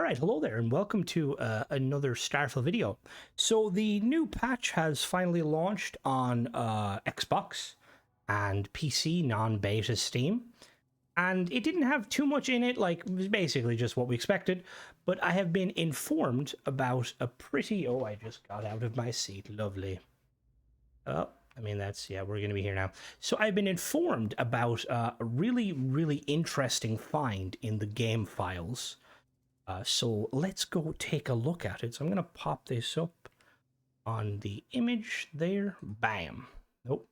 right, hello there, and welcome to another Starfield video. So the new patch has finally launched on Xbox and PC, non-beta Steam, and it didn't have too much in it, like, it was basically just what we expected, but I have been informed about a pretty... Oh, I just got out of my seat, lovely. Oh, I mean, that's, yeah, we're going to be here now. So I've been informed about a really, really interesting find in the game files. So let's go take a look at it. So I'm going to pop this up on the image there. Bam. Nope.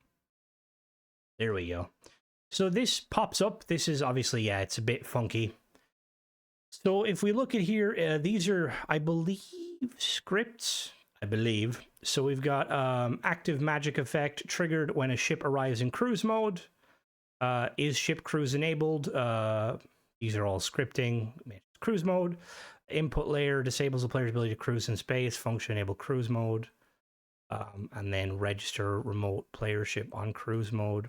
There we go. So this pops up. This is obviously, yeah, it's a bit funky. So if we look at here, these are, I believe, scripts. I believe. So we've got active magic effect triggered when a ship arrives in cruise mode. Is ship cruise enabled? These are all scripting. Cruise mode. Input layer disables the player's ability to cruise in space. Function enable cruise mode. And then register remote player ship on cruise mode.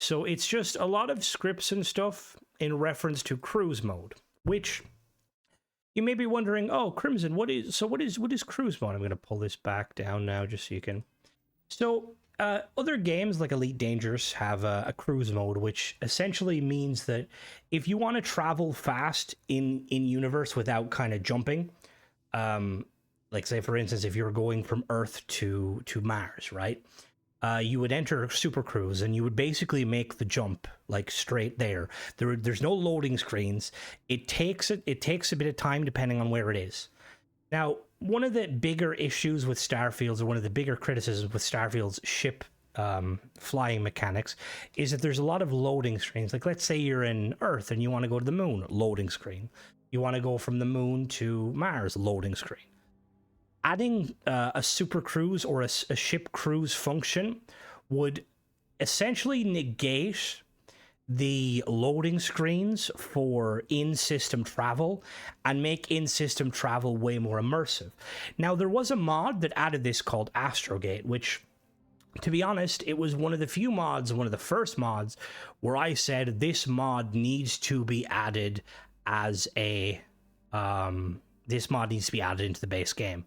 So it's just a lot of scripts and stuff in reference to cruise mode, which you may be wondering, oh, Crimson, what is cruise mode? I'm going to pull this back down now just so you can. So other games like Elite Dangerous have a cruise mode, which essentially means that if you want to travel fast in universe without kind of jumping, like say for instance, if you're going from Earth to Mars, right? You would enter Super Cruise and you would basically make the jump like straight there. There's no loading screens. It takes a bit of time depending on where it is. Now, one of the bigger issues with Starfield's, or one of the bigger criticisms with Starfield's ship flying mechanics, is that there's a lot of loading screens. Like, let's say you're in Earth and you want to go to the moon, loading screen. You want to go from the moon to Mars, loading screen. Adding a super cruise or a ship cruise function would essentially negate the loading screens for in-system travel and make in-system travel way more immersive. Now, there was a mod that added this called Astrogate, which, to be honest, it was one of the few mods, one of the first mods, where I said this mod needs to be added as a... this mod needs to be added into the base game.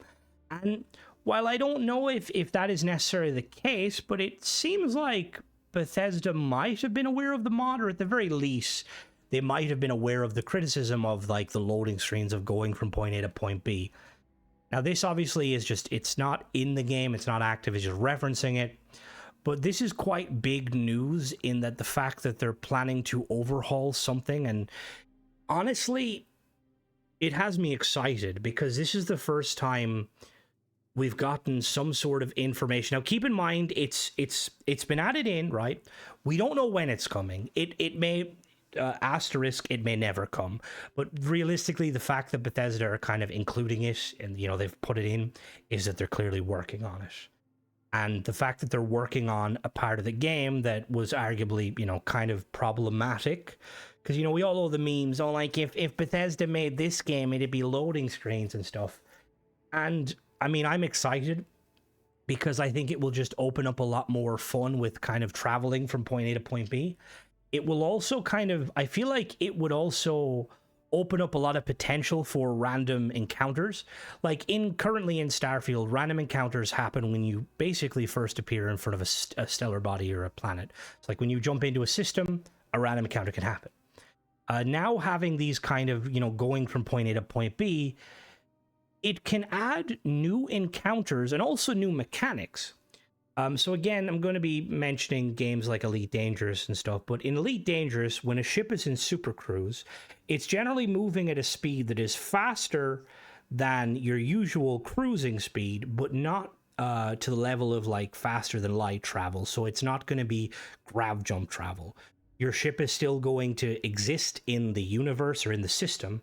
And while I don't know if that is necessarily the case, but it seems like Bethesda might have been aware of the mod, or at the very least, they might have been aware of the criticism of like the loading screens of going from point A to point B. Now, this obviously is just, it's not in the game, it's not active, it's just referencing it. But this is quite big news in that the fact that they're planning to overhaul something, and honestly, it has me excited because this is the first time we've gotten some sort of information. Now, keep in mind, it's been added in, right? We don't know when it's coming. It may, asterisk, it may never come. But realistically, the fact that Bethesda are kind of including it and, you know, they've put it in, is that they're clearly working on it. And the fact that they're working on a part of the game that was arguably, you know, kind of problematic. Because, you know, we all know the memes, oh, like, if Bethesda made this game, it'd be loading screens and stuff. And I mean, I'm excited because I think it will just open up a lot more fun with kind of traveling from point A to point B. It will also kind of, I feel like it would also open up a lot of potential for random encounters. Like currently in Starfield, random encounters happen when you basically first appear in front of a stellar body or a planet. It's like when you jump into a system, a random encounter can happen. Now having these kind of, you know, going from point A to point B, it can add new encounters and also new mechanics. So again, I'm going to be mentioning games like Elite Dangerous and stuff, but in Elite Dangerous, when a ship is in Super Cruise, it's generally moving at a speed that is faster than your usual cruising speed, but not to the level of like faster than light travel. So it's not going to be grav jump travel. Your ship is still going to exist in the universe or in the system.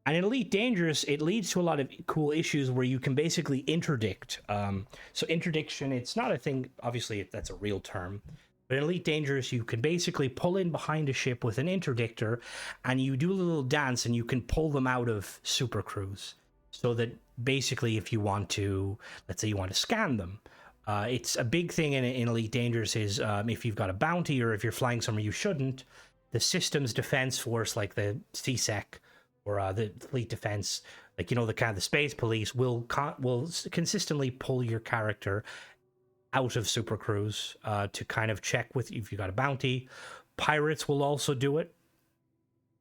And in Elite Dangerous, it leads to a lot of cool issues where you can basically interdict. So interdiction, it's not a thing, obviously that's a real term, but in Elite Dangerous, you can basically pull in behind a ship with an interdictor and you do a little dance and you can pull them out of Super Cruise. So that basically if you want to, let's say you want to scan them, it's a big thing in Elite Dangerous is if you've got a bounty or if you're flying somewhere you shouldn't, the system's defense force, like the CSEC, or the fleet defense, like, you know, the kind of the space police will consistently pull your character out of Super Cruise to kind of check with if you got a bounty. Pirates will also do it.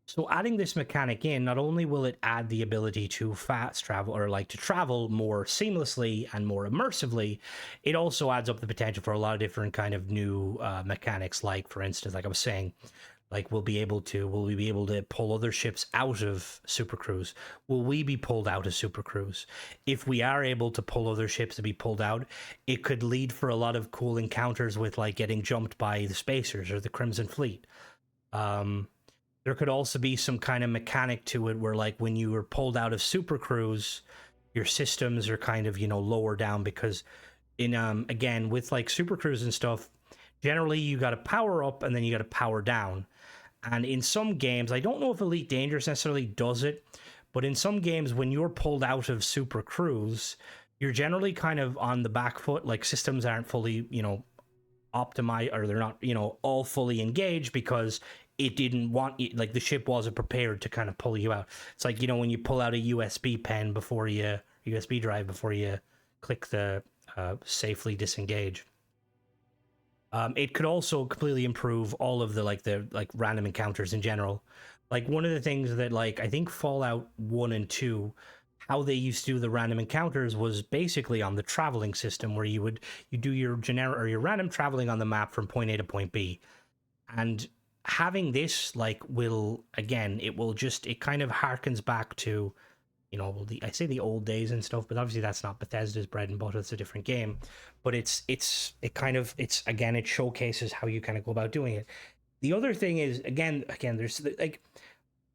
So adding this mechanic in, not only will it add the ability to fast travel or like to travel more seamlessly and more immersively, it also adds up the potential for a lot of different kind of new mechanics. Like, for instance, like I was saying, like will we be able to pull other ships out of Super Cruise? Will we be pulled out of Super Cruise? If we are able to pull other ships to be pulled out, it could lead for a lot of cool encounters with like getting jumped by the Spacers or the Crimson Fleet. There could also be some kind of mechanic to it where, like, when you were pulled out of Super Cruise, your systems are kind of, you know, lower down, because in again with like Super Cruise and stuff, generally you got to power up and then you got to power down. And in some games, I don't know if Elite Dangerous necessarily does it, but in some games when you're pulled out of Super Cruise, you're generally kind of on the back foot. Like, systems aren't fully, you know, optimized, or they're not, you know, all fully engaged, because it didn't want, like, the ship wasn't prepared to kind of pull you out. It's like, you know, when you pull out a USB pen before you, USB drive before you click the safely disengage. It could also completely improve all of the like random encounters in general. Like, one of the things that, like, I think Fallout 1 and 2, how they used to do the random encounters was basically on the traveling system, where you do your generic or your random traveling on the map from point A to point B. And having this, like, will, again, it kind of harkens back to, you know, I say the old days and stuff, but obviously that's not Bethesda's bread and butter. It's a different game, but it again, it showcases how you kind of go about doing it. The other thing is, again, there's like,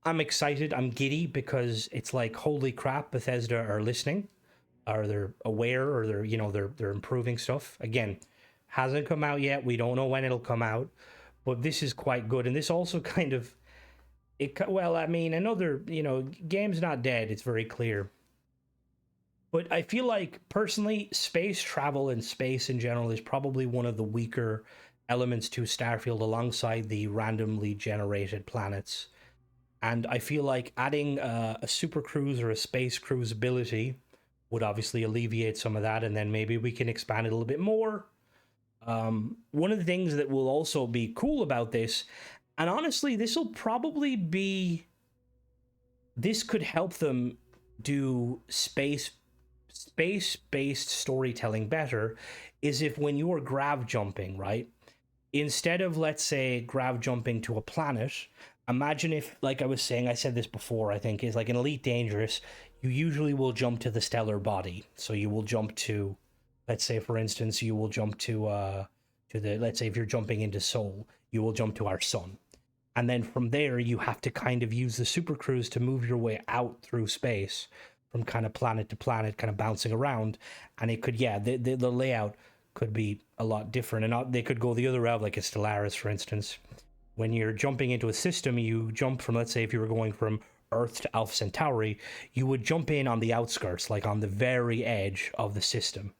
I'm excited, I'm giddy, because it's like, holy crap, Bethesda are listening, or they're aware, or they're, you know, they're improving stuff. Again, hasn't come out yet. We don't know when it'll come out, but this is quite good. And this also kind of, well, I mean, another, you know, game's not dead, it's very clear, but I feel like, personally, space travel and space in general is probably one of the weaker elements to Starfield, alongside the randomly generated planets. And I feel like adding a super cruise or a space cruise ability would obviously alleviate some of that, and then maybe we can expand it a little bit more. One of the things that will also be cool about this, and honestly, this could help them do space-based storytelling better, is if, when you're grav jumping, right, instead of, let's say, grav jumping to a planet, imagine if, like I was saying, I said this before, I think, is like in Elite Dangerous, you usually will jump to the stellar body. So you will jump to, let's say, for instance, you will jump to the, let's say if you're jumping into Sol, you will jump to our sun. And then from there, you have to kind of use the super cruise to move your way out through space, from kind of planet to planet, kind of bouncing around. And it could, yeah, the layout could be a lot different. And they could go the other route, like a Stellaris, for instance. When you're jumping into a system, you jump from, let's say, if you were going from Earth to Alpha Centauri, you would jump in on the outskirts, like on the very edge of the system.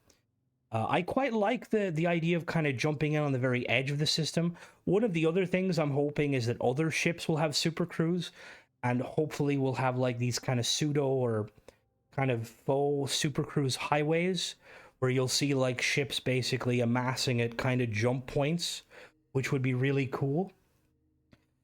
I quite like the idea of kind of jumping in on the very edge of the system. One of the other things I'm hoping is that other ships will have super crews, and hopefully we'll have like these kind of pseudo or kind of faux super cruise highways, where you'll see like ships basically amassing at kind of jump points, which would be really cool.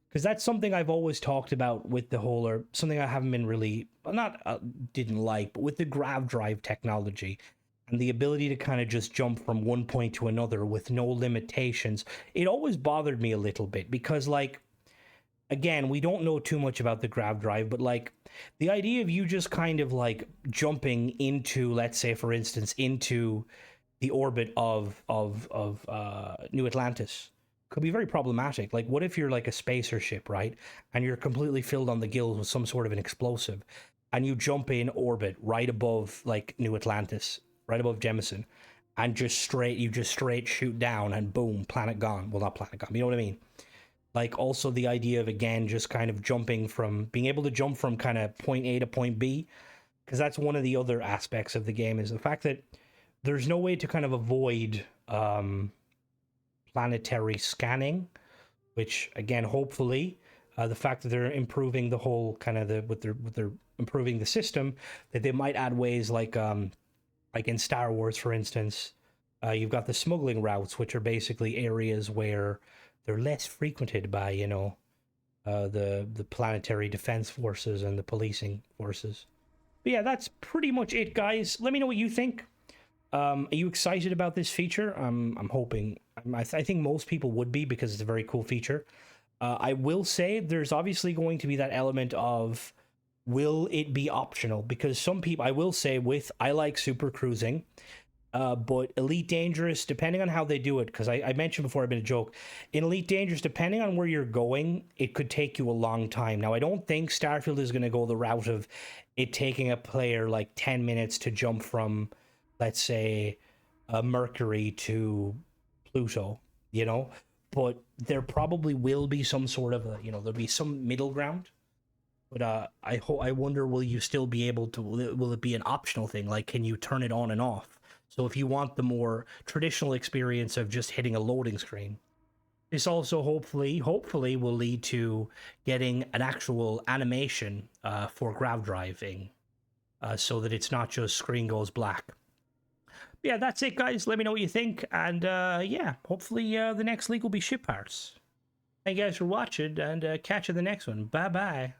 Because that's something I've always talked about with the whole, or something I haven't been really, not didn't like, but with the grav drive technology and the ability to kind of just jump from one point to another with no limitations, it always bothered me a little bit, because, like, again, we don't know too much about the grav drive, but like the idea of you just kind of like jumping into, let's say, for instance, into the orbit of New Atlantis could be very problematic. Like, what if you're like a spacer ship, right, and you're completely filled on the gills with some sort of an explosive, and you jump in orbit right above like New Atlantis, right above Jemison, and you just straight shoot down, and boom, planet gone. Well, not planet gone, you know what I mean? Like, also the idea of, again, just kind of being able to jump from kind of point A to point B, because that's one of the other aspects of the game, is the fact that there's no way to kind of avoid planetary scanning, which, again, hopefully The fact that they're improving the whole kind of the with their improving the system, that they might add ways like in Star Wars, for instance, you've got the smuggling routes, which are basically areas where they're less frequented by the planetary defense forces and the policing forces. But yeah, that's pretty much it, guys. Let me know what you think. Are you excited about this feature? I'm hoping. I think most people would be because it's a very cool feature. I will say there's obviously going to be that element of will it be optional? Because some people, I will say, with I like super cruising, but Elite Dangerous, depending on how they do it, because I mentioned before, I've been a joke. In Elite Dangerous, depending on where you're going, it could take you a long time. Now, I don't think Starfield is going to go the route of it taking a player like 10 minutes to jump from, let's say, Mercury to Pluto, you know? But there probably will be some sort of there'll be some middle ground. But I wonder, will you still be able to? Will it be an optional thing? Like, can you turn it on and off? So if you want the more traditional experience of just hitting a loading screen, this also hopefully will lead to getting an actual animation for grav driving, so that it's not just screen goes black. Yeah, that's it, guys. Let me know what you think, and yeah, hopefully the next leak will be ship parts. Thank you guys for watching, and catch you in the next one. Bye bye.